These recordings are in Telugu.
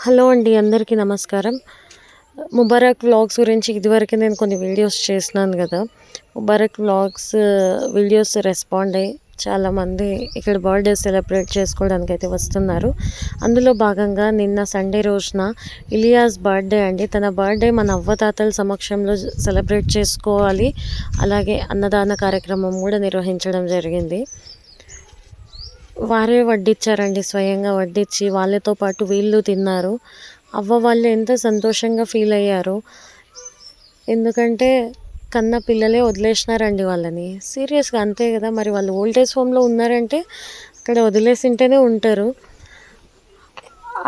హలో అండి, అందరికీ నమస్కారం. ముబారక్ వ్లాగ్స్ గురించి ఇదివరకు నేను కొన్ని వీడియోస్ చేసినాను కదా. ముబారక్ వ్లాగ్స్ వీడియోస్ రెస్పాండ్ అయ్యి చాలామంది ఇక్కడ బర్త్డే సెలబ్రేట్ చేసుకోవడానికి అయితే వస్తున్నారు. అందులో భాగంగా నిన్న సండే రోజున ఇలియాస్ బర్త్డే అండి. తన బర్త్డే మన అవ్వతాతల సమక్షంలో సెలబ్రేట్ చేసుకోవాలి. అలాగే అన్నదాన కార్యక్రమం కూడా నిర్వహించడం జరిగింది. వారే వడ్డించారండి, స్వయంగా వడ్డించి వాళ్ళతో పాటు వీళ్ళు తిన్నారు. అవ్వ వాళ్ళు ఎంత సంతోషంగా ఫీల్ అయ్యారు. ఎందుకంటే కన్న పిల్లలే వదిలేసినారండి వాళ్ళని. సీరియస్గా అంతే కదా, మరి వాళ్ళు ఓల్డేజ్ హోమ్లో ఉన్నారంటే అక్కడ వదిలేసింటేనే ఉంటారు.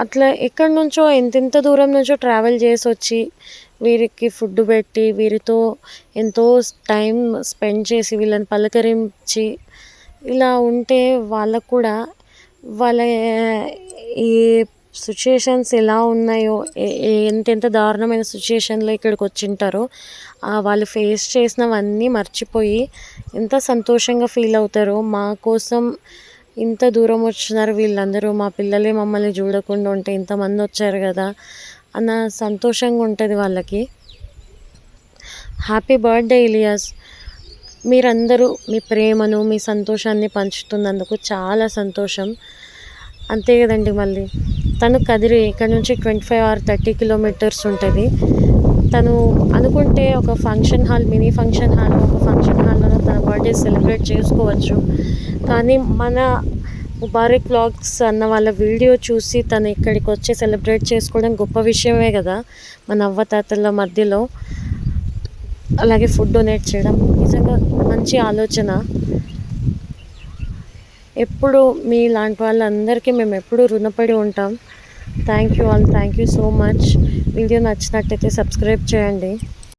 అట్లా ఎక్కడి నుంచో ఎంతెంత దూరం నుంచో ట్రావెల్ చేసి వచ్చి వీరికి ఫుడ్ పెట్టి వీరితో ఎంతో టైం స్పెండ్ చేసి వీళ్ళని పలకరించి ఇలా ఉంటే వాళ్ళకు కూడా వాళ్ళ ఈ సిచ్యుయేషన్స్ ఎలా ఉన్నాయో, ఎంతెంత దారుణమైన సిచ్యుయేషన్లో ఇక్కడికి వచ్చింటారో వాళ్ళు ఫేస్ చేసినవన్నీ మర్చిపోయి ఎంత సంతోషంగా ఫీల్ అవుతారో. మా కోసం ఇంత దూరం వచ్చినారు వీళ్ళందరూ, మా పిల్లలే మమ్మల్ని చూడకుండా ఉంటే ఇంతమంది వచ్చారు కదా అన్న సంతోషంగా ఉంటుంది వాళ్ళకి. Happy birthday Ilyas. మీరందరూ మీ ప్రేమను మీ సంతోషాన్ని పంచుతున్నందుకు చాలా సంతోషం. అంతే కదండి. మళ్ళీ తను కదిరి ఇక్కడ నుంచి 25 or 30 కిలోమీటర్స్ ఉంటుంది. తను అనుకుంటే ఒక function hall, mini function hall, ఒక ఫంక్షన్ హాల్లో తన బర్త్డే సెలబ్రేట్ చేసుకోవచ్చు. కానీ మన ముబారక్ వ్లాగ్స్ అన్న వాళ్ళ వీడియో చూసి తను ఇక్కడికి వచ్చి సెలబ్రేట్ చేసుకోవడం గొప్ప విషయమే కదా మన అవ్వతాతల మధ్యలో. అలాగే ఫుడ్ డొనేట్ చేయడం నిజంగా మంచి ఆలోచన. ఎప్పుడు మీ లాంటి వాళ్ళందరికీ మేము ఎప్పుడూ రుణపడి ఉంటాం. Thank you all, thank you so much. Video నచ్చినట్టయితే సబ్స్క్రైబ్ చేయండి.